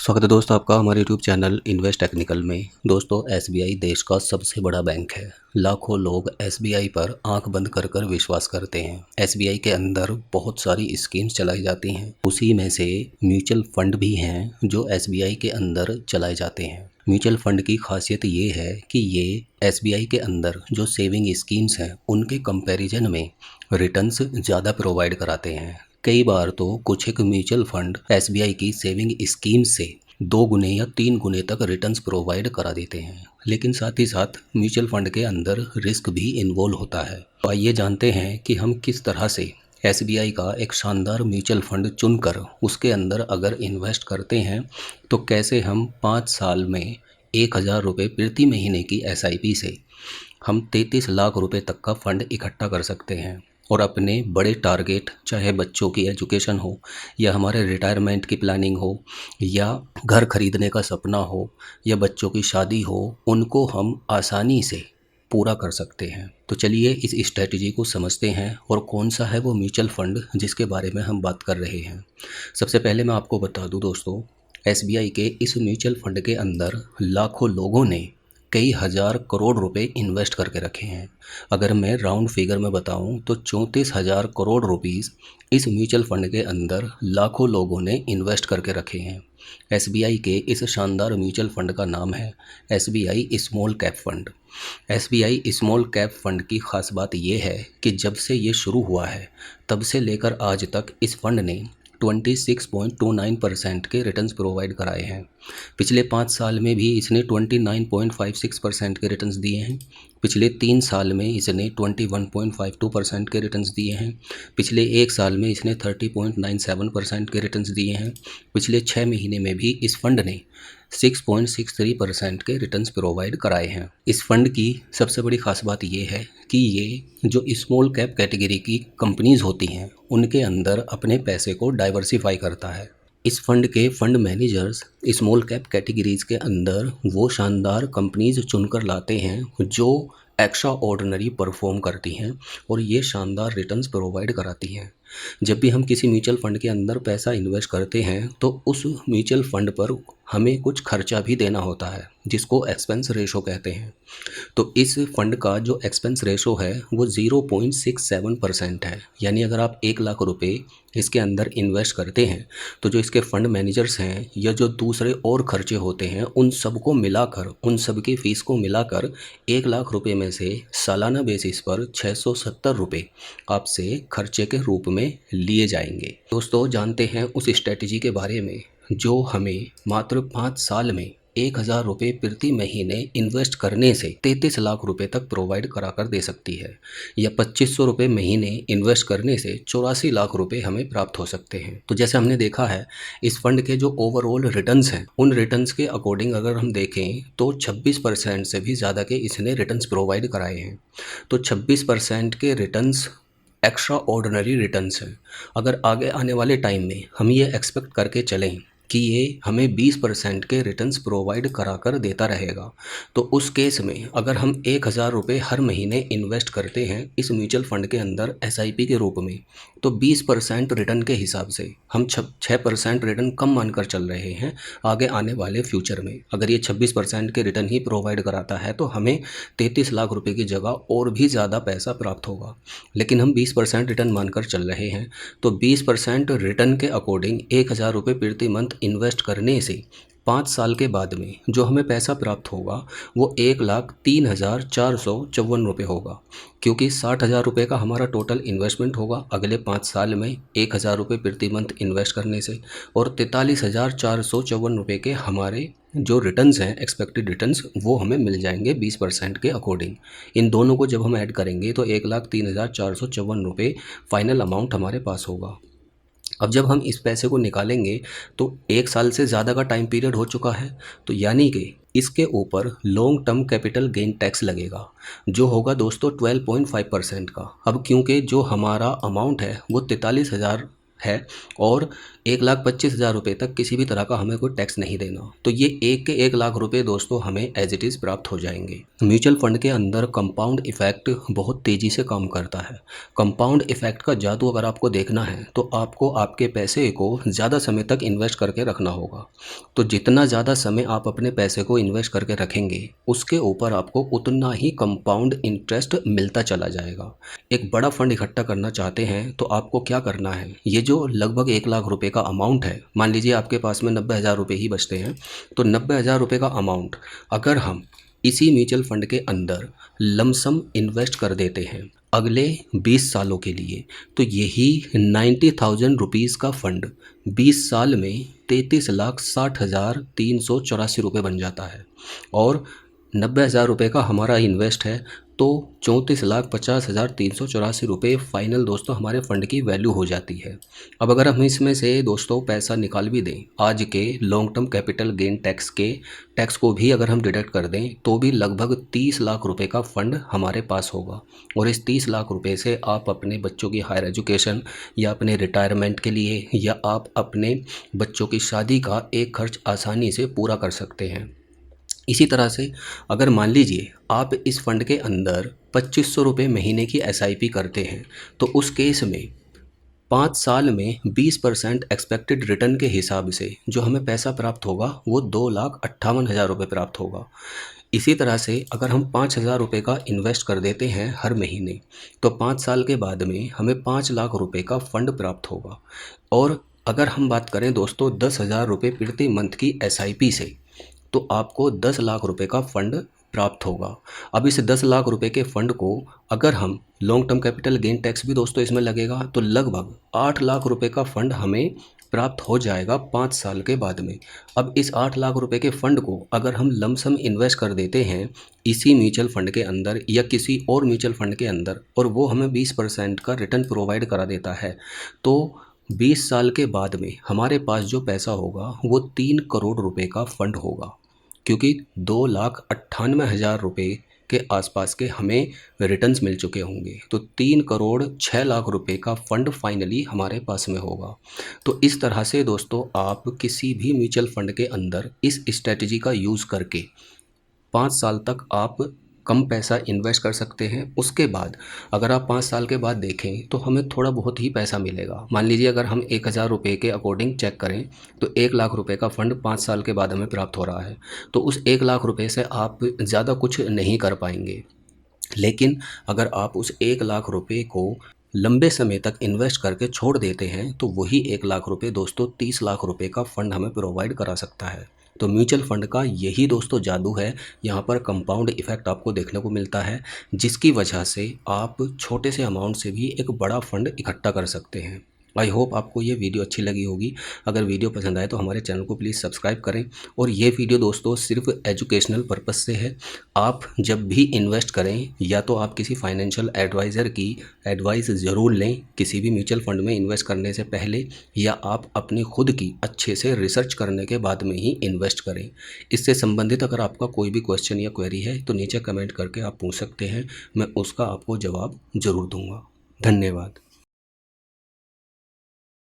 स्वागत है दोस्तों आपका हमारे यूट्यूब चैनल इन्वेस्ट टेक्निकल में। दोस्तों एसबीआई देश का सबसे बड़ा बैंक है। लाखों लोग एसबीआई पर आंख बंद कर कर विश्वास करते हैं। एसबीआई के अंदर बहुत सारी स्कीम्स चलाई जाती हैं, उसी में से म्यूचुअल फंड भी हैं जो एसबीआई के अंदर चलाए जाते हैं। म्यूचुअल फंड की खासियत ये है कि ये एसबीआई के अंदर जो सेविंग स्कीम्स हैं उनके कंपैरिजन में रिटर्न्स ज़्यादा प्रोवाइड कराते हैं। कई बार तो कुछ एक म्यूचुअल फंड एसबीआई की सेविंग स्कीम से 2 गुने या 3 गुने तक रिटर्न्स प्रोवाइड करा देते हैं, लेकिन साथ ही साथ म्यूचुअल फंड के अंदर रिस्क भी इन्वॉल्व होता है। तो आइए जानते हैं कि हम किस तरह से एसबीआई का एक शानदार म्यूचुअल फंड चुनकर उसके अंदर अगर इन्वेस्ट करते हैं तो कैसे हम 5 साल में 1000 रुपये प्रति महीने की एसआईपी से हम 33 लाख रुपए तक का फंड इकट्ठा कर सकते हैं और अपने बड़े टारगेट, चाहे बच्चों की एजुकेशन हो या हमारे रिटायरमेंट की प्लानिंग हो या घर खरीदने का सपना हो या बच्चों की शादी हो, उनको हम आसानी से पूरा कर सकते हैं। तो चलिए इस स्ट्रेटजी को समझते हैं और कौन सा है वो म्यूचुअल फंड जिसके बारे में हम बात कर रहे हैं। सबसे पहले मैं आपको बता दूं दोस्तों, एसबीआई के इस म्यूचुअल फंड के अंदर लाखों लोगों ने कई हज़ार करोड़ रुपए इन्वेस्ट करके रखे हैं। अगर मैं राउंड फिगर में बताऊं तो 34,000 करोड़ रुपीस इस म्यूचुअल फंड के अंदर लाखों लोगों ने इन्वेस्ट करके रखे हैं। एसबीआई के इस शानदार म्यूचुअल फंड का नाम है SBI small cap fund. SBI small cap fund की खास बात यह है कि जब से ये शुरू हुआ है तब से लेकर आज तक इस फंड ने 26.29% के रिटर्न्स प्रोवाइड कराए हैं। पिछले 5 साल में भी इसने 29.56% के रिटर्न्स दिए हैं। पिछले 3 साल में इसने 21.52% के रिटर्न्स दिए हैं। पिछले 1 साल में इसने 30.97% के रिटर्न्स दिए हैं। पिछले 6 महीने में भी इस फंड ने 6.63% के रिटर्न्स प्रोवाइड कराए हैं। इस फंड की सबसे बड़ी खास बात यह है कि ये जो स्मॉल कैप कैटेगरी की कंपनीज होती हैं उनके अंदर अपने पैसे को डाइवर्सिफाई करता है। इस फंड के fund managers small cap categories के अंदर वो शानदार कंपनीज चुनकर लाते हैं जो एक्स्ट्रा ऑर्डिनरी परफॉर्म करती हैं और ये शानदार रिटर्न्स प्रोवाइड कराती हैं। जब भी हम किसी म्यूचुअल फंड के अंदर पैसा इन्वेस्ट करते हैं तो उस म्यूचुअल फंड पर हमें कुछ खर्चा भी देना होता है जिसको एक्सपेंस रेशो कहते हैं। तो इस फंड का जो एक्सपेंस रेशो है वो 0.67% है। यानी अगर आप 1 लाख रुपए इसके अंदर इन्वेस्ट करते हैं तो जो इसके फंड मैनेजर्स हैं या जो दूसरे और खर्चे होते हैं उन सबको मिलाकर, उन सब की फ़ीस को मिलाकर 1 लाख रुपए में से सालाना बेसिस पर 670 रुपये आपसे खर्चे के रूप में लिए जाएंगे। दोस्तों जानते हैं उस स्ट्रेटजी के बारे में जो हमें मात्र 5 साल में 1000 रुपये प्रति महीने इन्वेस्ट करने से 33 लाख रुपए तक प्रोवाइड करा कर दे सकती है, या 2500 रुपये महीने इन्वेस्ट करने से 84 लाख रुपए हमें प्राप्त हो सकते हैं। तो जैसे हमने देखा है इस फंड के जो ओवरऑल रिटर्न्स हैं उन रिटर्न्स के अकॉर्डिंग अगर हम देखें तो 26% से भी ज़्यादा के इसने रिटर्न्स प्रोवाइड कराए हैं। तो 26% के रिटर्न्स एक्स्ट्रा ऑर्डिनरी रिटर्न्स हैं। अगर आगे आने वाले टाइम में हम ये एक्सपेक्ट करके चलें कि ये हमें 20% के रिटर्न्स प्रोवाइड करा कर देता रहेगा, तो उस केस में अगर हम 1000 रुपये हर महीने इन्वेस्ट करते हैं इस म्यूचुअल फंड के अंदर एसआईपी के रूप में, तो 20% रिटर्न के हिसाब से हम 6% रिटर्न कम मानकर चल रहे हैं। आगे आने वाले फ्यूचर में अगर ये 26% के रिटर्न ही प्रोवाइड कराता है तो हमें 33 लाख रुपए की जगह और भी ज़्यादा पैसा प्राप्त होगा, लेकिन हम 20% रिटर्न मानकर चल रहे हैं। तो 20% रिटर्न के अकॉर्डिंग 1000 रुपये प्रति मंथ इन्वेस्ट करने से 5 साल के बाद में जो हमें पैसा प्राप्त होगा वो 1,03,454 रुपये होगा, क्योंकि 60,000 रुपये का हमारा टोटल इन्वेस्टमेंट होगा अगले 5 साल में 1000 रुपये प्रति मंथ इन्वेस्ट करने से, और 43,454 रुपये के हमारे जो रिटर्न्स हैं एक्सपेक्टेड रिटर्न्स वो हमें मिल जाएंगे 20% के अकॉर्डिंग। इन दोनों को जब हम ऐड करेंगे तो 1,03,454 रुपये फाइनल अमाउंट हमारे पास होगा। अब जब हम इस पैसे को निकालेंगे तो 1 साल से ज़्यादा का टाइम पीरियड हो चुका है, तो यानी कि इसके ऊपर long term capital gain tax लगेगा जो होगा दोस्तों 12.5% का। अब क्योंकि जो हमारा अमाउंट है वो 43,000 है और 1,25,000 रुपये तक किसी भी तरह का हमें कोई टैक्स नहीं देना। तो ये 1 रुपये दोस्तों हमें एज इट इज़ प्राप्त हो जाएंगे। म्यूचुअल फंड के अंदर कंपाउंड इफेक्ट बहुत तेज़ी से काम करता है। कंपाउंड इफेक्ट का जादू अगर आपको देखना है तो आपको आपके पैसे को ज़्यादा समय तक इन्वेस्ट करके रखना होगा। तो जितना ज़्यादा समय आप अपने पैसे को इन्वेस्ट करके रखेंगे उसके ऊपर आपको उतना ही कंपाउंड इंटरेस्ट मिलता चला जाएगा। एक बड़ा फंड इकट्ठा करना चाहते हैं तो आपको क्या करना है, ये जो लगभग 1 लाख रुपए का अमाउंट है, मान लीजिए आपके पास में 90,000 रुपये ही बचते हैं, तो 90,000 रुपये का अमाउंट अगर हम इसी म्यूचुअल फंड के अंदर लमसम इन्वेस्ट कर देते हैं अगले 20 सालों के लिए, तो यही 90,000 रुपीज़ का फंड 20 साल में 33,60,384 रुपये बन जाता है। और 90,000 रुपये का हमारा इन्वेस्ट है तो 34,50,384 रुपये फाइनल दोस्तों हमारे फ़ंड की वैल्यू हो जाती है। अब अगर हम इसमें से दोस्तों पैसा निकाल भी दें, आज के long term capital gain tax को भी अगर हम डिडक्ट कर दें तो भी लगभग 30 लाख रुपए का फ़ंड हमारे पास होगा। और इस 30 लाख रुपए से आप अपने बच्चों की हायर एजुकेशन या अपने रिटायरमेंट के लिए या आप अपने बच्चों की शादी का एक खर्च आसानी से पूरा कर सकते हैं। इसी तरह से अगर मान लीजिए आप इस फंड के अंदर 2500 रुपये महीने की SIP करते हैं तो उस केस में 5 साल में 20% एक्सपेक्टेड रिटर्न के हिसाब से जो हमें पैसा प्राप्त होगा वो 2,58,000 रुपये प्राप्त होगा। इसी तरह से अगर हम 5,000 रुपये का इन्वेस्ट कर देते हैं हर महीने तो 5 साल के बाद में हमें 5 लाख रुपये का फ़ंड प्राप्त होगा। और अगर हम बात करें दोस्तों 10,000 रुपये प्रति मंथ की SIP से तो आपको 10 लाख रुपए का फ़ंड प्राप्त होगा। अब इस 10 लाख रुपए के फ़ंड को अगर हम long term capital gain tax भी दोस्तों इसमें लगेगा तो लगभग 8 लाख रुपए का फ़ंड हमें प्राप्त हो जाएगा 5 साल के बाद में। अब इस 8 लाख रुपए के फ़ंड को अगर हम लमसम इन्वेस्ट कर देते हैं इसी म्यूचुअल फ़ंड के अंदर या किसी और म्यूचुअल फ़ंड के अंदर और वो हमें 20% का रिटर्न प्रोवाइड करा देता है तो 20 साल के बाद में हमारे पास जो पैसा होगा वो 3 करोड़ रुपए का फ़ंड होगा, क्योंकि 2,98,000 रुपये के आसपास के हमें रिटर्न्स मिल चुके होंगे। तो 3,06,00,000 रुपये का फ़ंड फाइनली हमारे पास में होगा। तो इस तरह से दोस्तों आप किसी भी म्यूचुअल फ़ंड के अंदर इस स्ट्रेटजी का यूज़ करके 5 साल तक आप कम पैसा इन्वेस्ट कर सकते हैं। उसके बाद अगर आप 5 साल के बाद देखें तो हमें थोड़ा बहुत ही पैसा मिलेगा। मान लीजिए अगर हम 1,000 रुपये के अकॉर्डिंग चेक करें तो 1 लाख रुपये का फ़ंड 5 साल के बाद हमें प्राप्त हो रहा है। तो उस 1 लाख रुपये से आप ज़्यादा कुछ नहीं कर पाएंगे। लेकिन अगर आप उस 1 लाख रुपये को लंबे समय तक इन्वेस्ट करके छोड़ देते हैं तो वही 1 लाख रुपये दोस्तों 30 लाख रुपये का फ़ंड हमें प्रोवाइड करा सकता है। तो म्यूचुअल फ़ंड का यही दोस्तों जादू है। यहाँ पर कंपाउंड इफ़ेक्ट आपको देखने को मिलता है जिसकी वजह से आप छोटे से अमाउंट से भी एक बड़ा फ़ंड इकट्ठा कर सकते हैं। आई होप आपको ये वीडियो अच्छी लगी होगी। अगर वीडियो पसंद आए तो हमारे चैनल को प्लीज़ सब्सक्राइब करें। और ये वीडियो दोस्तों सिर्फ एजुकेशनल पर्पस से है। आप जब भी इन्वेस्ट करें या तो आप किसी फाइनेंशियल एडवाइज़र की एडवाइस ज़रूर लें किसी भी म्यूचुअल फंड में इन्वेस्ट करने से पहले, या आप अपनी खुद की अच्छे से रिसर्च करने के बाद में ही इन्वेस्ट करें। इससे संबंधित अगर आपका कोई भी क्वेश्चन या क्वेरी है तो नीचे कमेंट करके आप पूछ सकते हैं, मैं उसका आपको जवाब ज़रूर दूँगा। धन्यवाद।